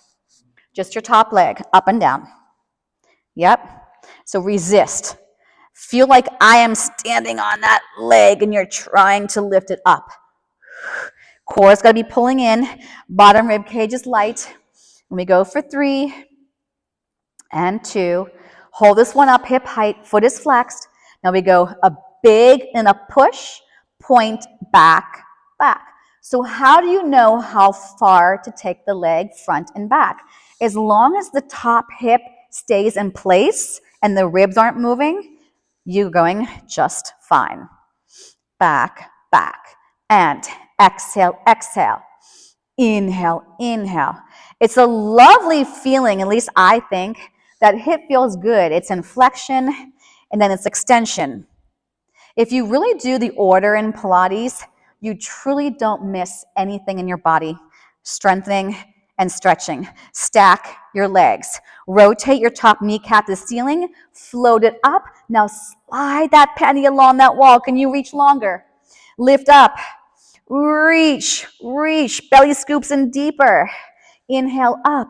Just your top leg, up and down. Yep. So resist. Feel like I am standing on that leg and you're trying to lift it up. Core's got to be pulling in. Bottom rib cage is light. And we go for 3 and 2. Hold this one up, hip height. Foot is flexed. Now we go a big and a push, point, back, back. So how do you know how far to take the leg front and back? As long as the top hip stays in place and the ribs aren't moving, you're going just fine. Back, back. And exhale, exhale. Inhale, inhale. It's a lovely feeling, at least I think, That hip feels good. It's inflection and then it's extension. If you really do the order in Pilates, you truly don't miss anything in your body. Strengthening and stretching. Stack your legs. Rotate your top kneecap to the ceiling. Float it up. Now slide that panty along that wall. Can you reach longer? Lift up. Reach, reach. Belly scoops in deeper. Inhale up.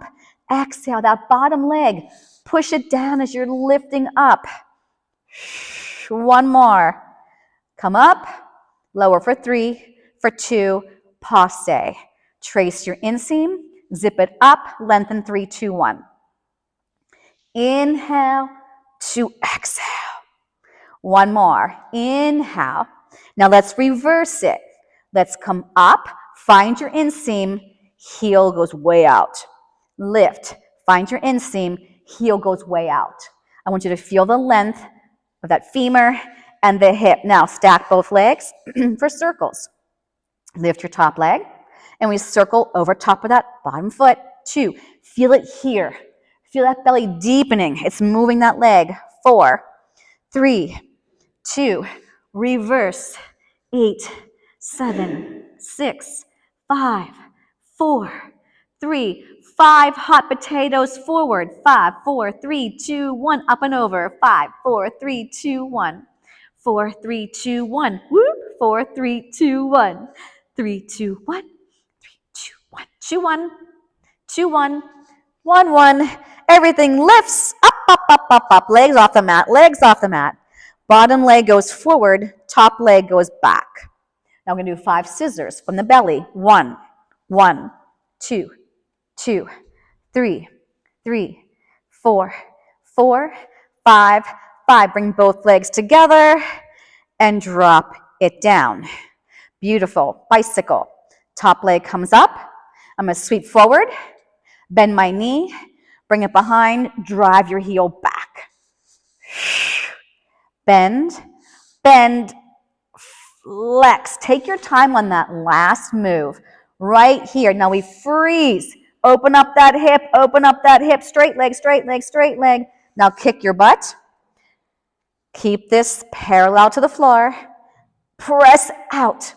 Exhale that bottom leg. Push it down as you're lifting up. One more. Come up. Lower for 3, for 2. Passe. Trace your inseam. Zip it up. Lengthen 3, 2, 1. Inhale to exhale. One more. Inhale. Now let's reverse it. Let's come up. Find your inseam. Heel goes way out. Lift. Find your inseam. Heel goes way out. I want you to feel the length of that femur and the hip. Now stack both legs for circles. Lift your top leg and we circle over top of that bottom foot. 2. Feel it here. Feel that belly deepening. It's moving that leg. 4, 3, 2. Reverse. 8, 7, 6, 5, 4, 3, 5. Hot potatoes forward. 5, 4, 3, 2, 1. Up and over. 5, 4, 3, 2, 1. 4, 3, 2, 1. Whoop. 4, 3, 2, 1. 3, 2, 1. 3, 2, 1. 2, 1. 2, 1. 1, 1. Everything lifts. Up, up, up, up, up. Legs off the mat. Legs off the mat. Bottom leg goes forward. Top leg goes back. Now we're going to do 5 scissors from the belly. 1, 1, 2, 2, 3, 3, 4, 4, 5, 5. Bring both legs together and drop it down. Beautiful. Bicycle. Top leg comes up. I'm going to sweep forward, bend my knee, bring it behind, drive your heel back. Bend, bend, flex. Take your time on that last move. Right here. Now we freeze. Open up that hip, open up that hip. Straight leg, straight leg, straight leg. Now kick your butt. Keep this parallel to the floor. Press out.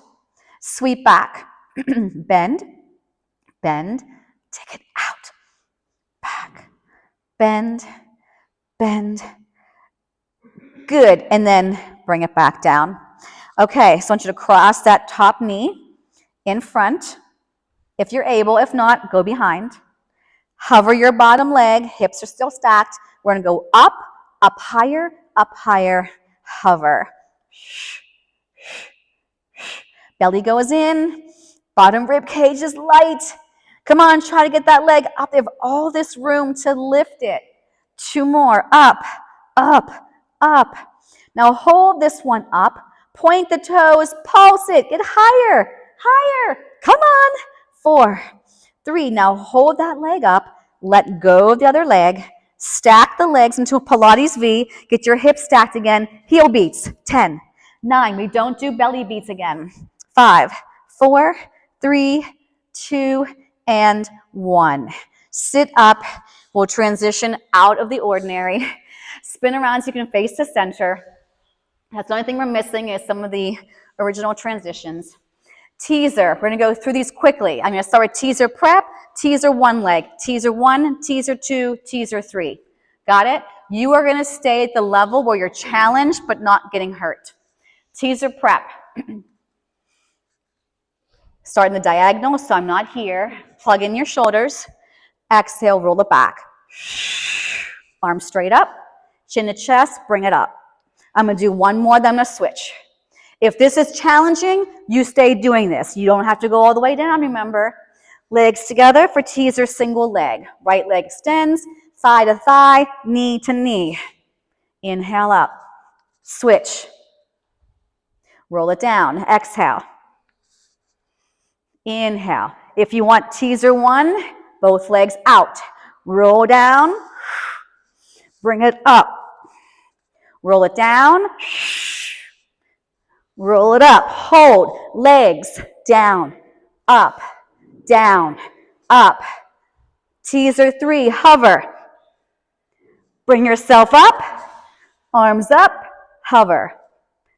Sweep back. Bend, bend, take it out. Back. Bend, bend. Good. And then bring it back down. Okay, so I want you to cross that top knee in front. If you're able, if not, go behind. Hover your bottom leg. Hips are still stacked. We're going to go up, up higher, hover. Belly goes in. Bottom rib cage is light. Come on, try to get that leg up. They have all this room to lift it. 2 more. Up, up, up. Now hold this one up. Point the toes. Pulse it. Get higher, higher. Come on. 4, 3. Now hold that leg up. Let go of the other leg. Stack the legs into a Pilates V. Get your hips stacked again. Heel beats. 10, 9. We don't do belly beats again. 5, 4, 3, 2, and 1. Sit up. We'll transition out of the ordinary. Spin around so you can face the center. That's the only thing we're missing is some of the original transitions. Teaser. We're going to go through these quickly. I'm going to start with teaser prep, teaser 1 leg, teaser 1, teaser 2, teaser 3. Got it? You are going to stay at the level where you're challenged but not getting hurt. Teaser prep. Start in the diagonal, so I'm not here. Plug in your shoulders. Exhale, roll it back. Arms straight up. Chin to chest, bring it up. I'm going to do 1 more, then I'm going to switch. If this is challenging, you stay doing this. You don't have to go all the way down, remember. Legs together for teaser single leg. Right leg extends, thigh to thigh, knee to knee. Inhale up. Switch. Roll it down. Exhale. Inhale. If you want teaser 1, both legs out. Roll down. Bring it up. Roll it down. Roll it up. Hold. Legs down. Up. Down. Up. Teaser 3. Hover. Bring yourself up, arms up, hover.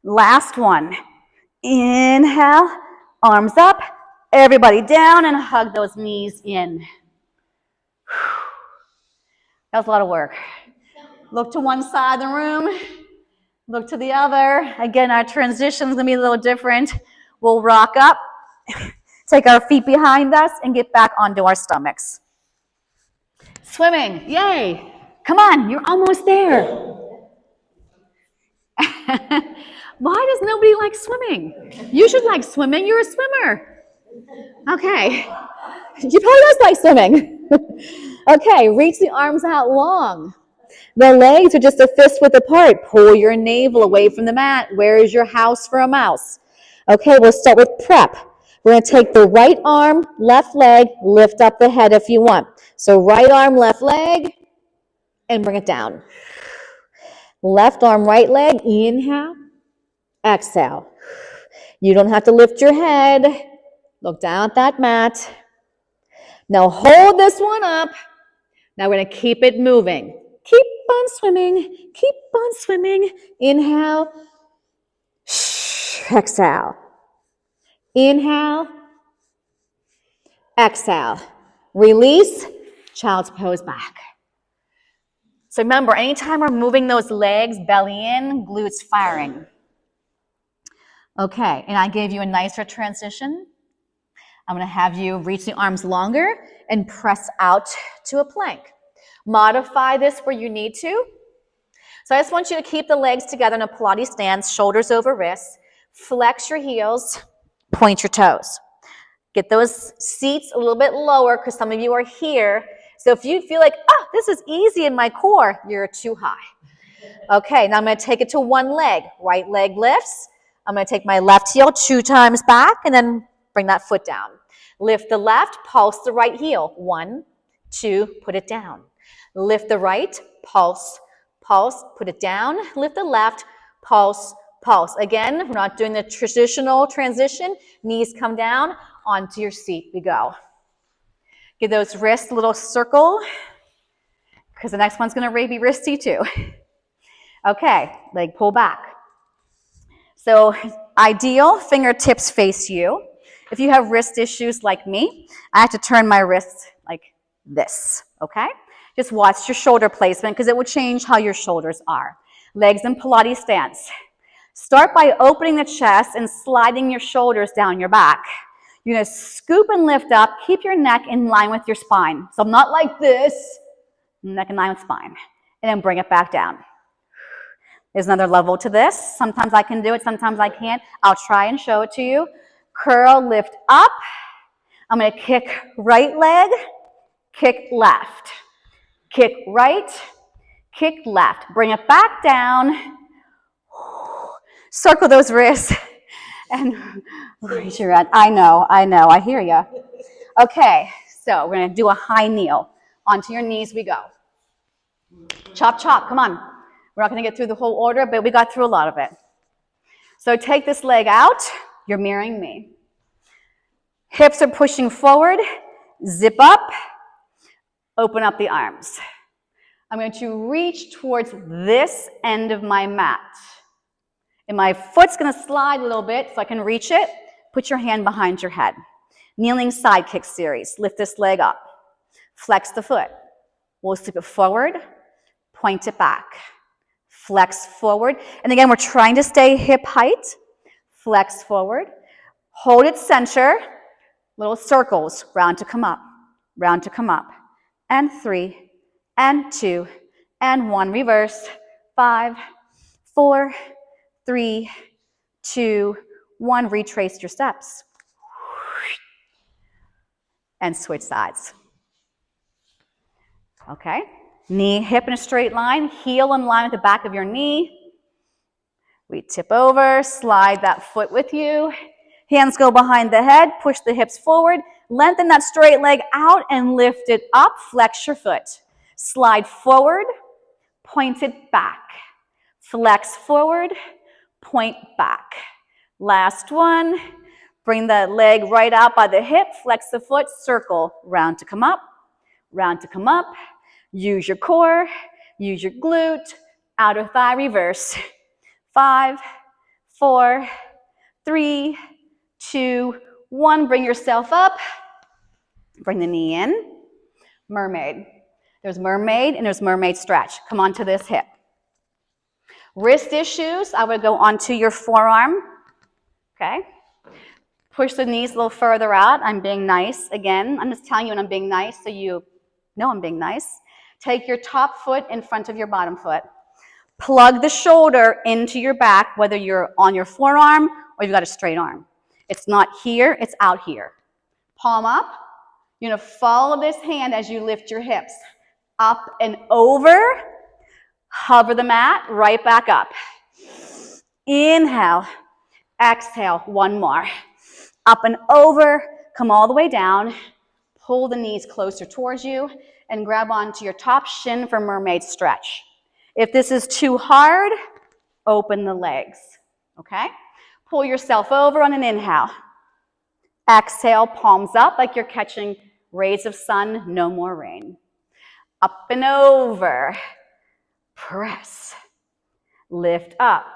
Last one. Inhale, arms up, everybody down and hug those knees in. That was a lot of work. Look to one side of the room, look to the other. Again, our transition is going to be a little different. We'll rock up, take our feet behind us, and get back onto our stomachs. Swimming, yay. Come on, you're almost there. Why does nobody like swimming? You should like swimming, you're a swimmer. Okay, you probably does like swimming. Okay, reach the arms out long. The legs are just a fist width apart. Pull your navel away from the mat. Where is your house for a mouse? Okay, we'll start with prep. We're going to take the right arm, left leg, lift up the head if you want. So right arm, left leg, and bring it down. Left arm, right leg, inhale, exhale. You don't have to lift your head. Look down at that mat. Now hold this one up. Now we're going to keep it moving. Keep on swimming. Keep on swimming. Inhale. Exhale. Inhale. Exhale. Release. Child's pose back. So remember, anytime we're moving those legs, belly in, glutes firing. Okay, and I gave you a nicer transition. I'm going to have you reach the arms longer and press out to a plank. Modify this where you need to. So I just want you to keep the legs together in a Pilates stance, shoulders over wrists. Flex your heels, point your toes. Get those seats a little bit lower because some of you are here. So if you feel like, oh, this is easy in my core, you're too high. Okay, now I'm going to take it to one leg. Right leg lifts. I'm going to take my left heel 2 times back and then bring that foot down. Lift the left, pulse the right heel. 1, 2, put it down. Lift the right, pulse, pulse, put it down. Lift the left, pulse, pulse. Again, we're not doing the traditional transition. Knees come down, onto your seat we go. Give those wrists a little circle because the next one's going to be wristy too. Okay, leg pull back. So ideal, fingertips face you. If you have wrist issues like me, I have to turn my wrists like this, okay? Just watch your shoulder placement because it will change how your shoulders are. Legs in Pilates stance. Start by opening the chest and sliding your shoulders down your back. You're going to scoop and lift up. Keep your neck in line with your spine. So I'm not like this. Neck in line with spine. And then bring it back down. There's another level to this. Sometimes I can do it, sometimes I can't. I'll try and show it to you. Curl, lift up. I'm going to kick right leg, kick left. Kick right, kick left. Bring it back down. Circle those wrists. And raise your head. I know, I hear you. Okay, so we're going to do a high kneel. Onto your knees we go. Chop, chop, come on. We're not going to get through the whole order, but we got through a lot of it. So take this leg out. You're mirroring me. Hips are pushing forward. Zip up. Open up the arms. I'm going to reach towards this end of my mat. And my foot's going to slide a little bit so I can reach it. Put your hand behind your head. Kneeling sidekick series. Lift this leg up. Flex the foot. We'll sweep it forward. Point it back. Flex forward. And again, we're trying to stay hip height. Flex forward. Hold it center. Little circles. Round to come up. Round to come up. And 3. And 2. And 1. Reverse. 5. 4. 3. 2. 1. Retrace your steps. And switch sides. Okay. Knee, hip in a straight line, heel in line with the back of your knee. We tip over, slide that foot with you. Hands go behind the head, push the hips forward, lengthen that straight leg out and lift it up, flex your foot. Slide forward, point it back. Flex forward, point back. Last one, bring the leg right out by the hip, flex the foot, circle, round to come up, round to come up. Use your core, Use your glute, outer thigh reverse. 5, 4, 3, 2, 1. Bring yourself up. Bring the knee in. Mermaid. There's mermaid and there's mermaid stretch. Come onto this hip. Wrist issues, I would go onto your forearm. Okay? Push the knees a little further out. I'm being nice. Again, I'm just telling you when I'm being nice so you know I'm being nice. Take your top foot in front of your bottom foot. Plug the shoulder into your back, whether you're on your forearm or you've got a straight arm. It's not here, it's out here. Palm up. You're going to follow this hand as you lift your hips. Up and over. Hover the mat, right back up. Inhale. Exhale. One more. Up and over. Come all the way down. Pull the knees closer towards you and grab onto your top shin for mermaid stretch. If this is too hard, open the legs. Okay? Pull yourself over on an inhale. Exhale, palms up like you're catching rays of sun, no more rain. Up and over. Press. Lift up.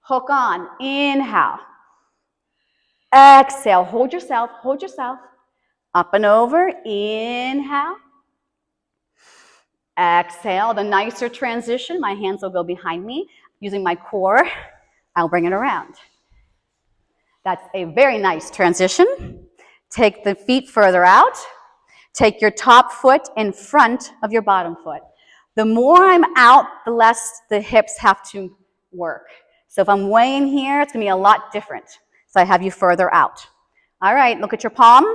Hook on. Inhale. Exhale. Hold yourself. Hold yourself. Up and over. Inhale. Exhale. The nicer transition. My hands will go behind me. Using my core, I'll bring it around. That's a very nice transition. Take the feet further out. Take your top foot in front of your bottom foot. The more I'm out, the less the hips have to work. So if I'm way in here, it's going to be a lot different. So I have you further out. All right, look at your palm,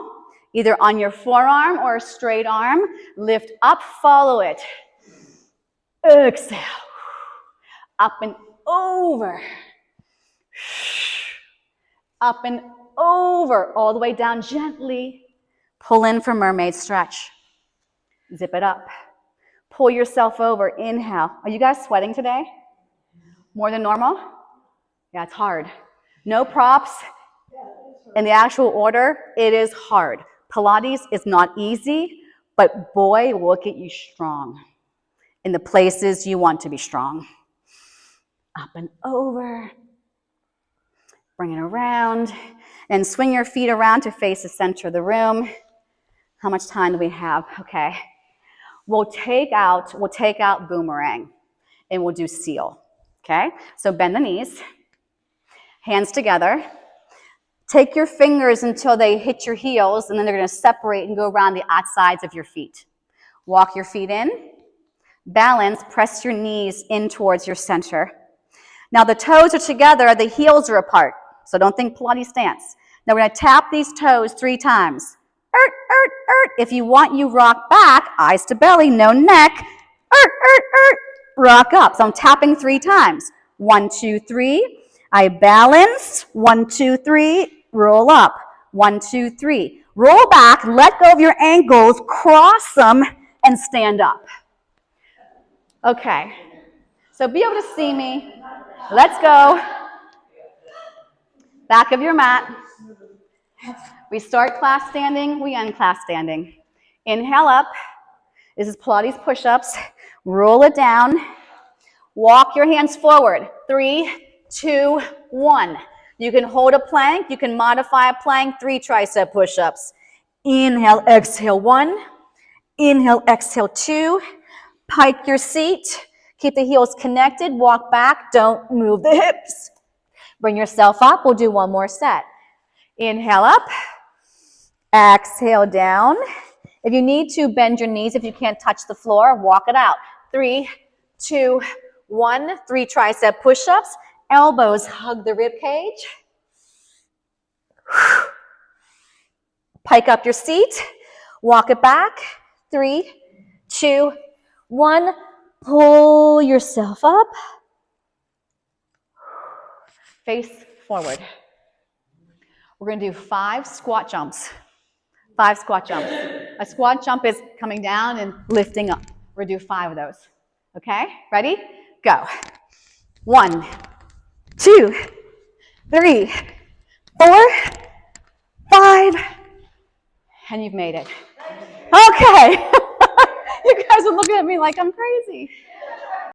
either on your forearm or a straight arm. Lift up, follow it. Exhale. Up and over. Up and over, all the way down gently. Pull in for mermaid stretch. Zip it up. Pull yourself over, inhale. Are you guys sweating today? More than normal? Yeah, it's hard. No props. In the actual order, it is hard. Pilates is not easy, but boy, will it get you strong in the places you want to be strong. Up and over. Bring it around. And swing your feet around to face the center of the room. How much time do we have? Okay. We'll take out boomerang and we'll do seal. Okay? So bend the knees. Hands together. Take your fingers until they hit your heels, and then they're going to separate and go around the outsides of your feet. Walk your feet in. Balance. Press your knees in towards your center. Now the toes are together, the heels are apart. So don't think Pilates stance. Now we're going to tap these toes 3 times. If you want, you rock back, eyes to belly, no neck. Rock up. So I'm tapping 3 times. 1, 2, 3. I balance. 1, 2, 3. Roll up. 1, 2, 3. Roll back. Let go of your ankles. Cross them and stand up. Okay. So be able to see me. Let's go. Back of your mat. We start class standing. We end class standing. Inhale up. This is Pilates push-ups. Roll it down. Walk your hands forward. 3, 2, 1. You can hold a plank. You can modify a plank. 3 tricep push-ups. Inhale, exhale, 1. Inhale, exhale, 2. Pike your seat. Keep the heels connected. Walk back. Don't move the hips. Bring yourself up. We'll do one more set. Inhale up. Exhale down. If you need to, bend your knees. If you can't touch the floor, walk it out. 3, 2, 1. 3 tricep push-ups. Elbows hug the rib cage. Pike up your seat. Walk it back. 3, 2, 1. Pull yourself up. Face forward. We're going to do 5 squat jumps. 5 squat jumps. A squat jump is coming down and lifting up. We're going to do 5 of those. Okay? Ready? Go. 1, 2, 3, 4, 5. And you've made it. Okay. You guys are looking at me like I'm crazy.